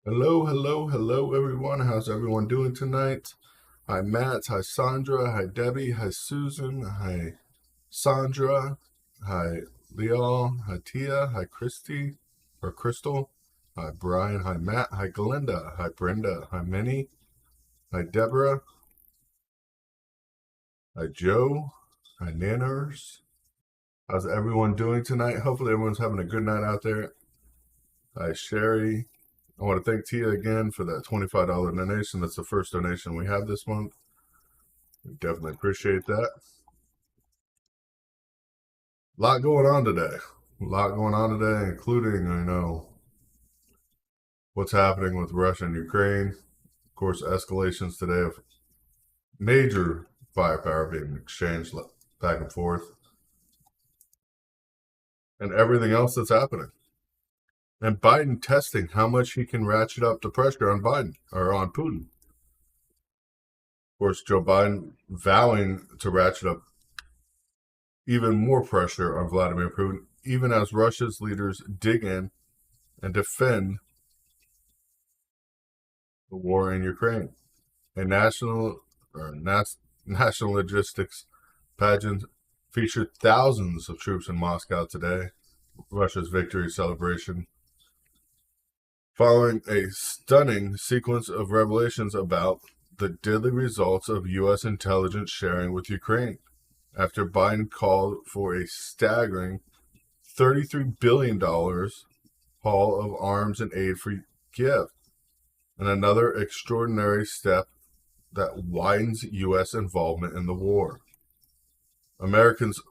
Hello, hello, hello, everyone. How's everyone doing tonight? Hi, Matt. Hi, Sandra. Hi, Debbie. Hi, Susan. Hi, Sandra. Hi, Leal. Hi, Tia. Hi, Christy or Crystal. Hi, Brian. Hi, Matt. Hi, Galinda. Hi, Brenda. Hi, Minnie. Hi, Deborah. Hi, Joe. Hi, Nanners. How's everyone doing tonight? Hopefully, everyone's having a good night out there. Hi, Sherry. I want to thank Tia again for that $25 donation. That's the first donation we have this month. We definitely appreciate that. A lot going on today. A lot going on today, including, what's happening with Russia and Ukraine. Of course, escalations today of major firepower being exchanged back and forth, and everything else that's happening. And Biden testing how much he can ratchet up the pressure on Biden or on Putin. Of course, Joe Biden vowing to ratchet up even more pressure on Vladimir Putin, even as Russia's leaders dig in and defend the war in Ukraine. A national logistics pageant featured thousands of troops in Moscow today, Russia's victory celebration, following a stunning sequence of revelations about the deadly results of U.S. intelligence sharing with Ukraine, after Biden called for a staggering $33 billion haul of arms and aid for Kiev, and another extraordinary step that widens U.S. involvement in the war. Americans,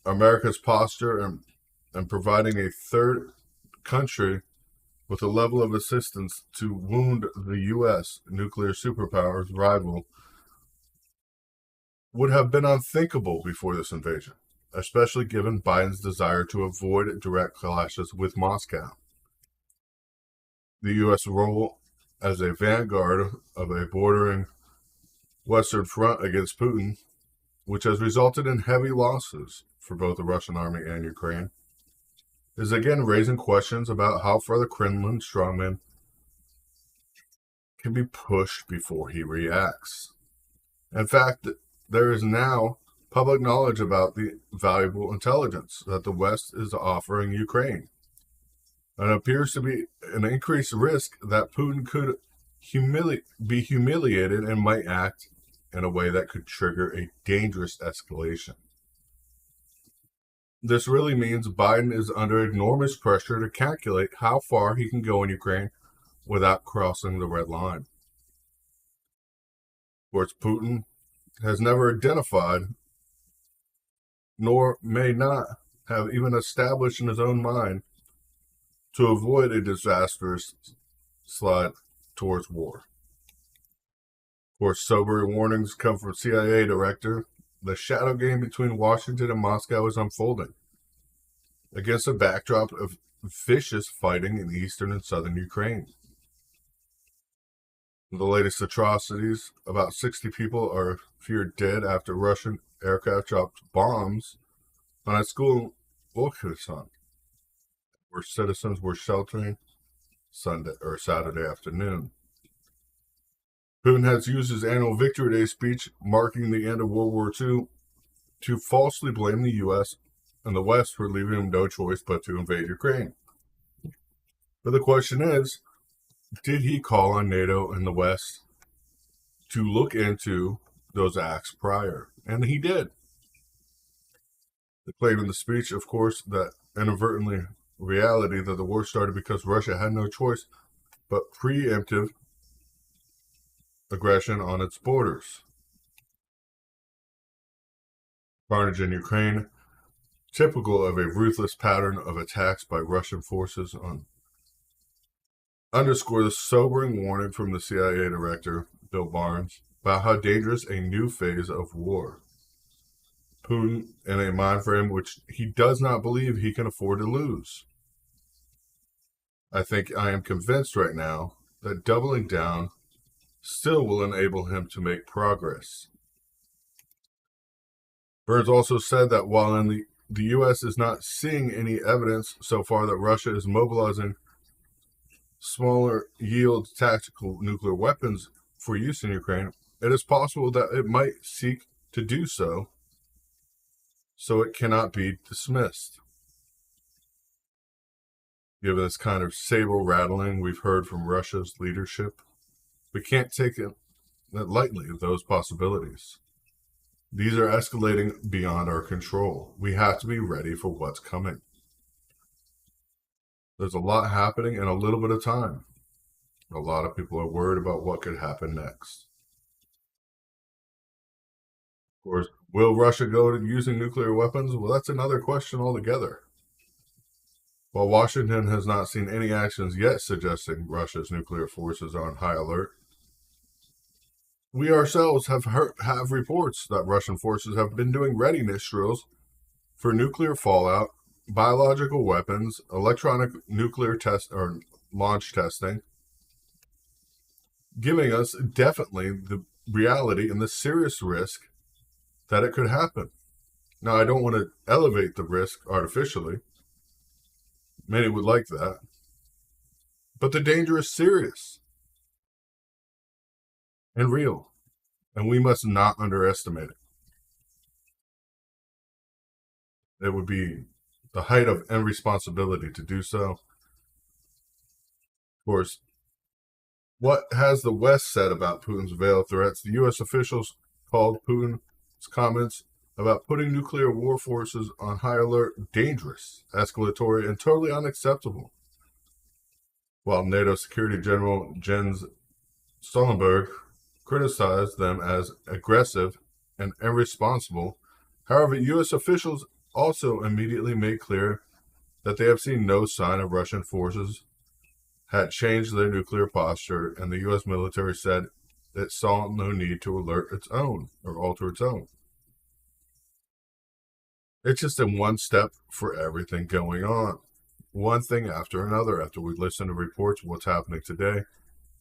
America's posture and providing a third country with a level of assistance to wound the U.S. nuclear superpower's rival would have been unthinkable before this invasion, especially given Biden's desire to avoid direct clashes with Moscow. The U.S. role as a vanguard of a bordering Western front against Putin, which has resulted in heavy losses for both the Russian army and Ukraine, is again raising questions about how far the Kremlin strongman can be pushed before he reacts. In fact, there is now public knowledge about the valuable intelligence that the West is offering Ukraine. And it appears to be an increased risk that Putin could be humiliated and might act in a way that could trigger a dangerous escalation. This really means Biden is under enormous pressure to calculate how far he can go in Ukraine without crossing the red line. Of course, Putin has never identified, nor may not have even established in his own mind, to avoid a disastrous slide towards war. Of course, sobering warnings come from CIA director. The shadow game between Washington and Moscow is unfolding against a backdrop of vicious fighting in eastern and southern Ukraine. The latest atrocities, about 60 people are feared dead after Russian aircraft dropped bombs on a school in Volkistan, where citizens were sheltering Saturday afternoon. Putin has used his annual Victory Day speech marking the end of World War II to falsely blame the U.S. and the West for leaving him no choice but to invade Ukraine. But the question is, did he call on NATO and the West to look into those acts prior? And he did. The claim in the speech, of course, that inadvertently reality that the war started because Russia had no choice but preemptive aggression on its borders. Carnage in Ukraine, typical of a ruthless pattern of attacks by Russian forces on underscore the sobering warning from the CIA director, Bill Barnes, about how dangerous a new phase of war. Putin in a mind frame which he does not believe he can afford to lose. I am convinced right now that doubling down still will enable him to make progress. Burns also said that while the U.S. is not seeing any evidence so far that Russia is mobilizing smaller yield tactical nuclear weapons for use in Ukraine, it is possible that it might seek to do so, so it cannot be dismissed. Given this kind of saber rattling we've heard from Russia's leadership, we can't take it lightly, those possibilities. These are escalating beyond our control. We have to be ready for what's coming. There's a lot happening in a little bit of time. A lot of people are worried about what could happen next. Of course, will Russia go to using nuclear weapons? Well, that's another question altogether. While Washington has not seen any actions yet suggesting Russia's nuclear forces are on high alert, we ourselves have reports that Russian forces have been doing readiness drills for nuclear fallout, biological weapons, electronic nuclear test or launch testing, giving us definitely the reality and the serious risk that it could happen. Now, I don't want to elevate the risk artificially. Many would like that. But the danger is serious and real, and we must not underestimate it. It would be the height of irresponsibility to do so. Of course, what has the West said about Putin's veiled threats? The U.S. officials called Putin's comments about putting nuclear war forces on high alert dangerous, escalatory, and totally unacceptable. While NATO Security General Jens Stoltenberg criticized them as aggressive and irresponsible, however, U.S. officials also immediately made clear that they have seen no sign of Russian forces had changed their nuclear posture, and the U.S. military said it saw no need to alert its own or alter its own. It's just in one step for everything going on. One thing after another, after we listen to reports of what's happening today,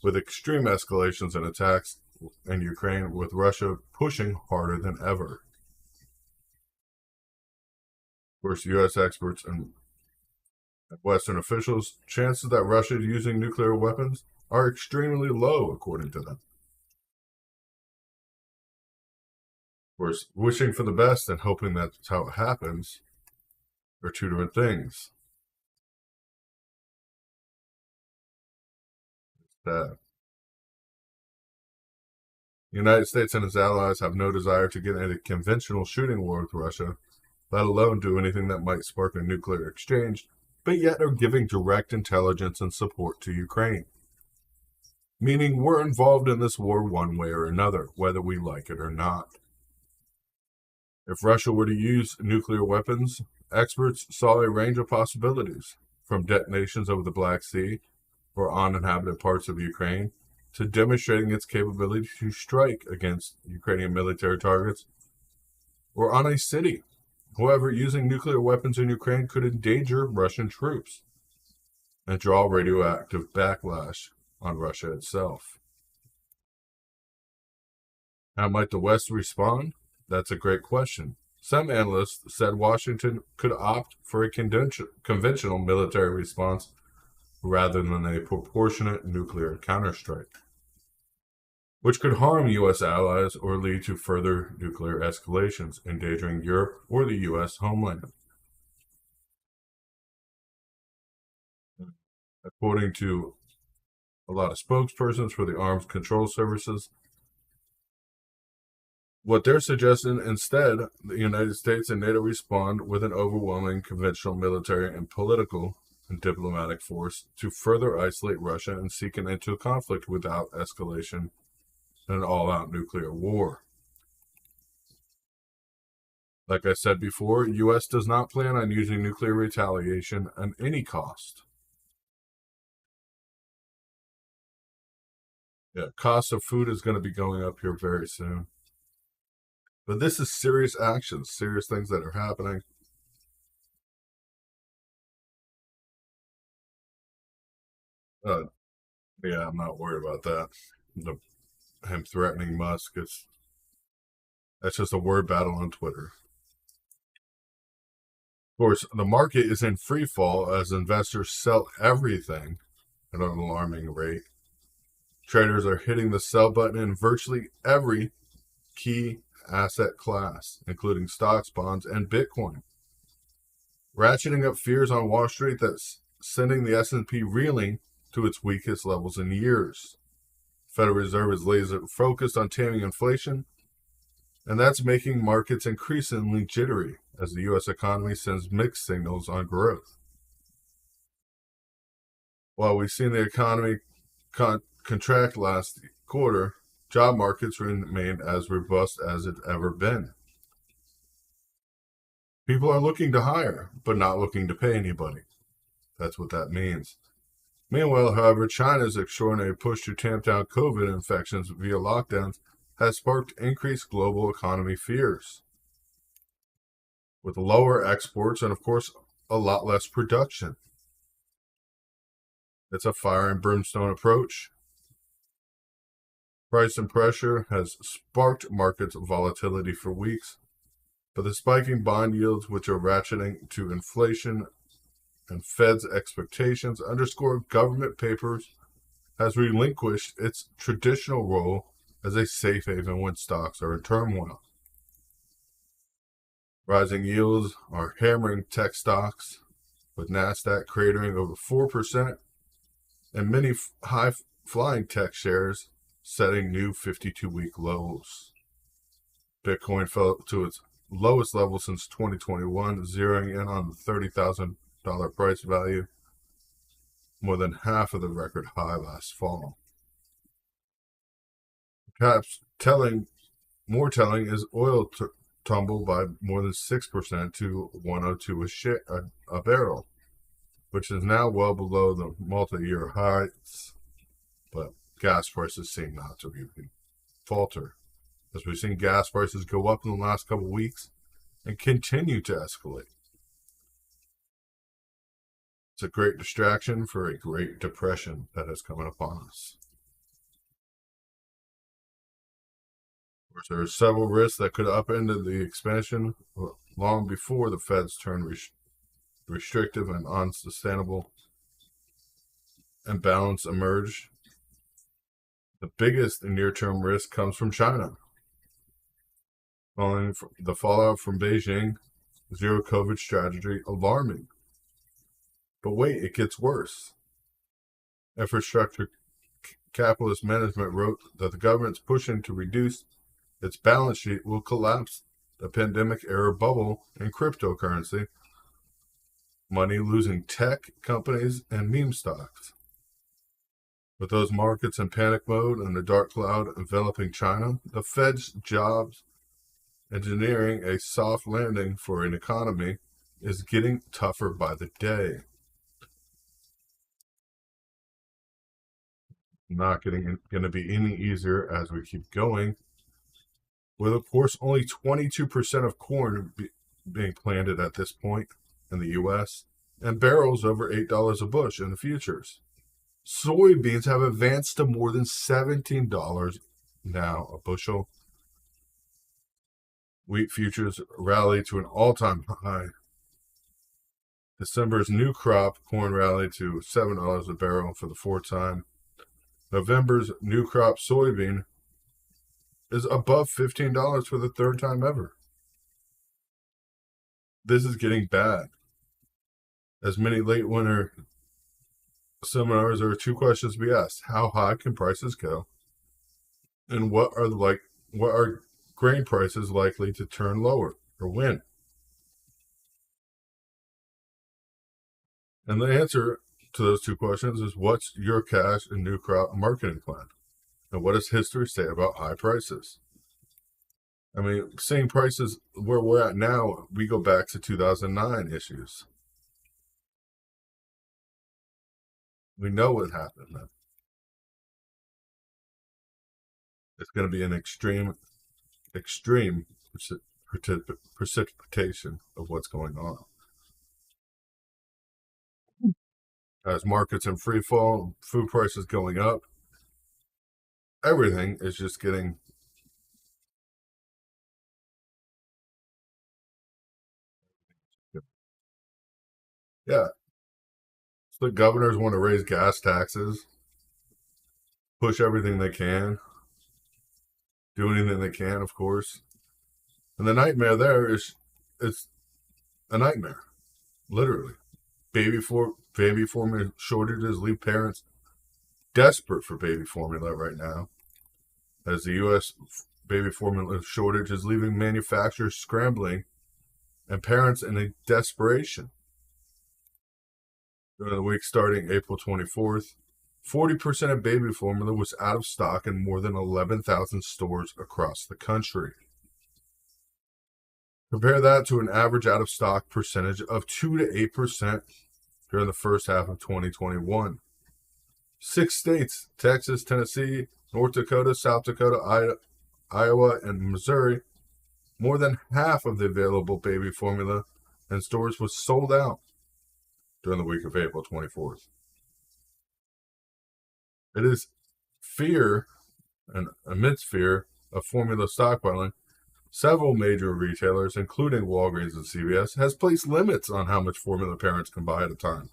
with extreme escalations and attacks in Ukraine, with Russia pushing harder than ever. Of course, U.S. experts and Western officials, chances that Russia is using nuclear weapons are extremely low, according to them. Of course, wishing for the best and hoping that's how it happens are two different things. The United States and its allies have no desire to get into a conventional shooting war with Russia, let alone do anything that might spark a nuclear exchange, but yet are giving direct intelligence and support to Ukraine. Meaning we're involved in this war one way or another, whether we like it or not. If Russia were to use nuclear weapons, experts saw a range of possibilities, from detonations over the Black Sea or uninhabited parts of Ukraine, to demonstrating its capability to strike against Ukrainian military targets or on a city. However, using nuclear weapons in Ukraine could endanger Russian troops and draw radioactive backlash on Russia itself. How might the West respond? That's a great question. Some analysts said Washington could opt for a conventional military response rather than a proportionate nuclear counterstrike, which could harm U.S. allies or lead to further nuclear escalations, endangering Europe or the U.S. homeland. According to a lot of spokespersons for the Arms Control Services, what they're suggesting instead, the United States and NATO respond with an overwhelming conventional military and political and diplomatic force to further isolate Russia and seek an end to a conflict without escalation and an all-out nuclear war. Like I said before, U.S. does not plan on using nuclear retaliation at any cost. Yeah, cost of food is going to be going up here very soon. But this is serious actions, serious things that are happening. Yeah, I'm not worried about that. Him threatening Musk, that's just a word battle on Twitter. Of course, the market is in free fall as investors sell everything at an alarming rate. Traders are hitting the sell button in virtually every key asset class, including stocks, bonds, and Bitcoin, ratcheting up fears on Wall Street that's sending the S&P reeling to its weakest levels in years. Federal Reserve is laser focused on taming inflation, and that's making markets increasingly jittery as the U.S. economy sends mixed signals on growth. While we've seen the economy contract last quarter, job markets remain as robust as it's ever been. People are looking to hire, but not looking to pay anybody. That's what that means. Meanwhile, however, China's extraordinary push to tamp down COVID infections via lockdowns has sparked increased global economy fears, with lower exports and, of course, a lot less production. It's a fire and brimstone approach. Price and pressure has sparked markets volatility for weeks, but the spiking bond yields, which are ratcheting to inflation and Fed's expectations, underscore government papers has relinquished its traditional role as a safe haven when stocks are in turmoil. Rising yields are hammering tech stocks, with NASDAQ cratering over 4% and many high-flying tech shares setting new 52-week lows. Bitcoin fell to its lowest level since 2021, zeroing in on the $30,000 price value, more than half of the record high last fall. Perhaps more telling is oil tumble by more than 6% to 102 a barrel, which is now well below the multi-year heights, but gas prices seem not to even falter, as we've seen gas prices go up in the last couple of weeks and continue to escalate. It's a great distraction for a great depression that is coming upon us. Of course, there are several risks that could upend the expansion long before the Fed's turn restrictive and unsustainable imbalance emerge. The biggest near-term risk comes from China. Following the fallout from Beijing, zero COVID strategy alarming. But wait, it gets worse. Infrastructure Capitalist Management wrote that the government's pushing to reduce its balance sheet will collapse the pandemic-era bubble in cryptocurrency, money losing tech companies and meme stocks. With those markets in panic mode and the dark cloud enveloping China, the Fed's jobs engineering a soft landing for an economy is getting tougher by the day. Not going to be any easier as we keep going, with of course only 22% of corn being planted at this point in the U.S. and barrels over $8 a bush in the futures. Soybeans have advanced to more than $17 now a bushel. Wheat futures rallied to an all-time high. December's new crop corn rallied to $7 a barrel for the fourth time. November's new crop soybean is above $15 for the third time ever. This is getting bad. As many late winter seminars, there are two questions to be asked: how high can prices go, and what are grain prices likely to turn lower, or when? And the answer to those two questions is, what's your cash and new crop marketing plan? And what does history say about high prices? I mean, seeing prices where we're at now, we go back to 2009 issues. We know what happened then. It's going to be an extreme precipitation of what's going on. As markets in free fall, food prices going up, everything is just getting. Yeah. The governors want to raise gas taxes, push everything they can, do anything they can, of course. And the nightmare there is it's a nightmare, literally. Baby formula shortages leave parents desperate for baby formula right now, as the U.S. baby formula shortage is leaving manufacturers scrambling and parents in a desperation. During the week starting April 24th, 40% of baby formula was out of stock in more than 11,000 stores across the country. Compare that to an average out of stock percentage of 2 to 8% during the first half of 2021. 6 states, Texas, Tennessee, North Dakota, South Dakota, Iowa, and Missouri, more than half of the available baby formula in stores was sold out during the week of April 24th. It is fear, and amidst fear of formula stockpiling, several major retailers, including Walgreens and CVS, has placed limits on how much formula parents can buy at a time.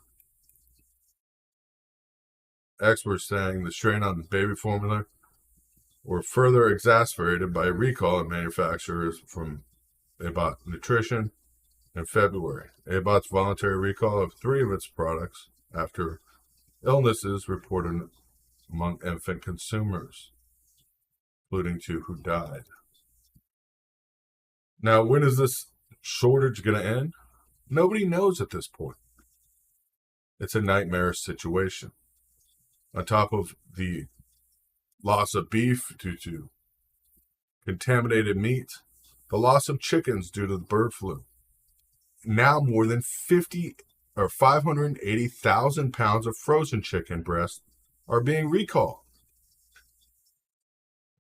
Experts saying the strain on baby formula were further exacerbated by a recall of manufacturers from Abbott Nutrition in February. Abbott's voluntary recall of 3 of its products after illnesses reported among infant consumers, including 2 who died. Now, when is this shortage going to end? Nobody knows at this point. It's a nightmarish situation. On top of the loss of beef due to contaminated meat, the loss of chickens due to the bird flu. Now more than 580,000 pounds of frozen chicken breast are being recalled.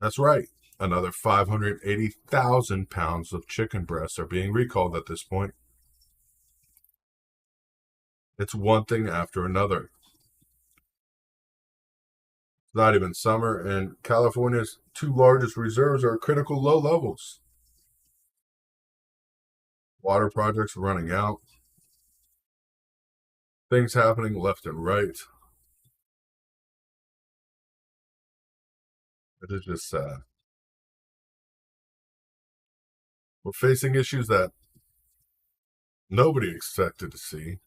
That's right. Another 580,000 pounds of chicken breasts are being recalled at this point. It's one thing after another. It's not even summer, and California's 2 largest reserves are at critical low levels. Water projects are running out. Things happening left and right. It is just sad. We're facing issues that nobody expected to see.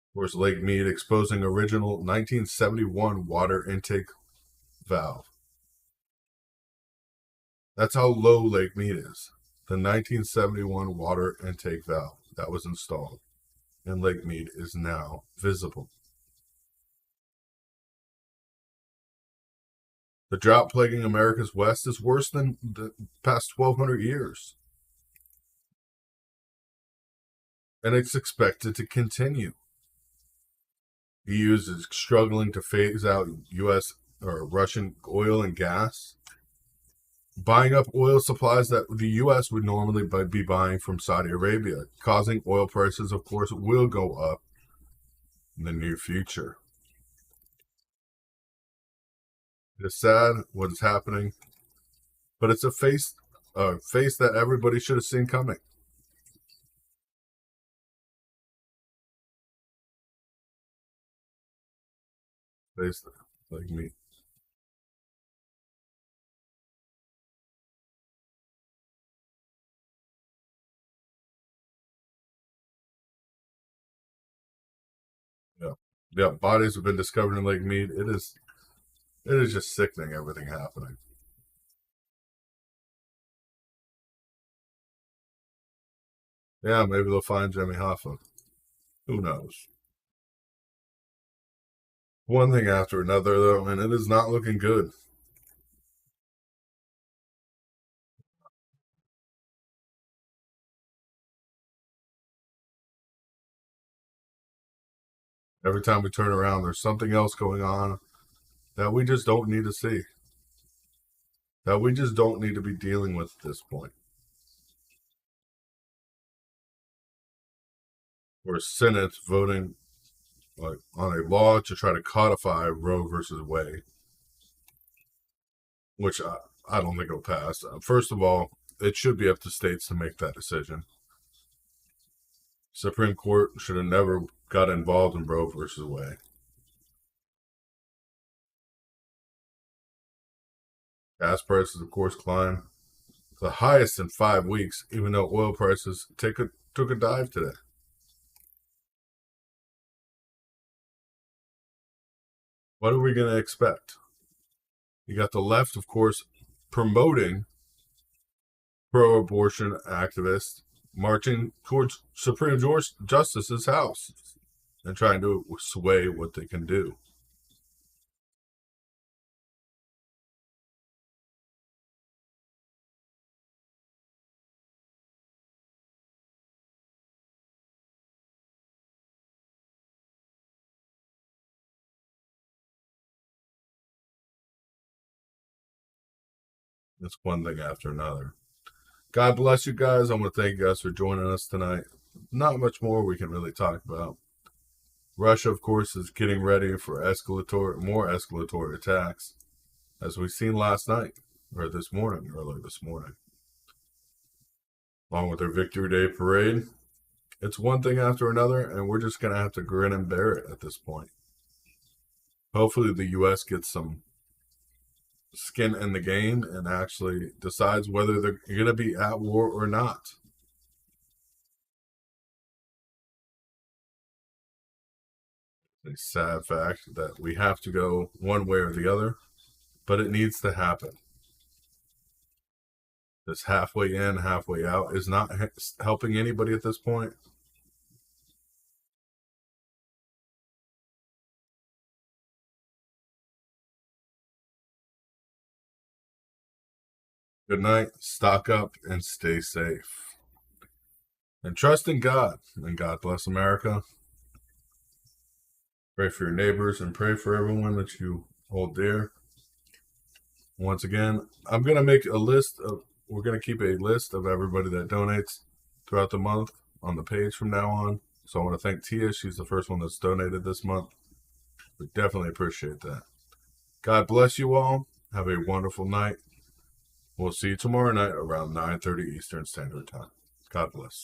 Of course, Lake Mead exposing original 1971 water intake valve. That's how low Lake Mead is. The 1971 water intake valve that was installed in Lake Mead is now visible. The drought plaguing America's West is worse than the past 1,200 years. And it's expected to continue. The EU is struggling to phase out U.S. or Russian oil and gas, buying up oil supplies that the U.S. would normally be buying from Saudi Arabia, causing oil prices, of course, will go up in the near future. It's sad what is happening, but it's a face that everybody should have seen coming. Face like me. Yeah, yeah. Bodies have been discovered in Lake Mead. It is just sickening. Everything happening. Yeah, maybe they'll find Jimmy Hoffa. Who knows? One thing after another, though, and it is not looking good. Every time we turn around, there's something else going on that we just don't need to see. That we just don't need to be dealing with at this point. Or Senate voting on a law to try to codify Roe versus Wade, which I don't think will pass. First of all, it should be up to states to make that decision. Supreme Court should have never got involved in Roe versus Wade. Gas prices, of course, climb the highest in 5 weeks, even though oil prices took a dive today. What are we going to expect? You got the left, of course, promoting pro-abortion activists marching towards Supreme Justice's house and trying to sway what they can do. It's one thing after another. God bless you guys. I want to thank you guys for joining us tonight. Not much more we can really talk about. Russia, of course, is getting ready for more escalatory attacks, as we've seen last night, or early this morning. Along with their Victory Day parade, it's one thing after another, and we're just going to have to grin and bear it at this point. Hopefully the U.S. gets some skin in the game and actually decides whether they're going to be at war or not. A sad fact that we have to go one way or the other, but it needs to happen. This halfway in, halfway out is not helping anybody at this point. Good night, stock up, and stay safe. And trust in God, and God bless America. Pray for your neighbors and pray for everyone that you hold dear. Once again, I'm going to make we're going to keep a list of everybody that donates throughout the month on the page from now on. So I want to thank Tia. She's the first one that's donated this month. We definitely appreciate that. God bless you all. Have a wonderful night. We'll see you tomorrow night around 9:30 Eastern Standard Time. God bless.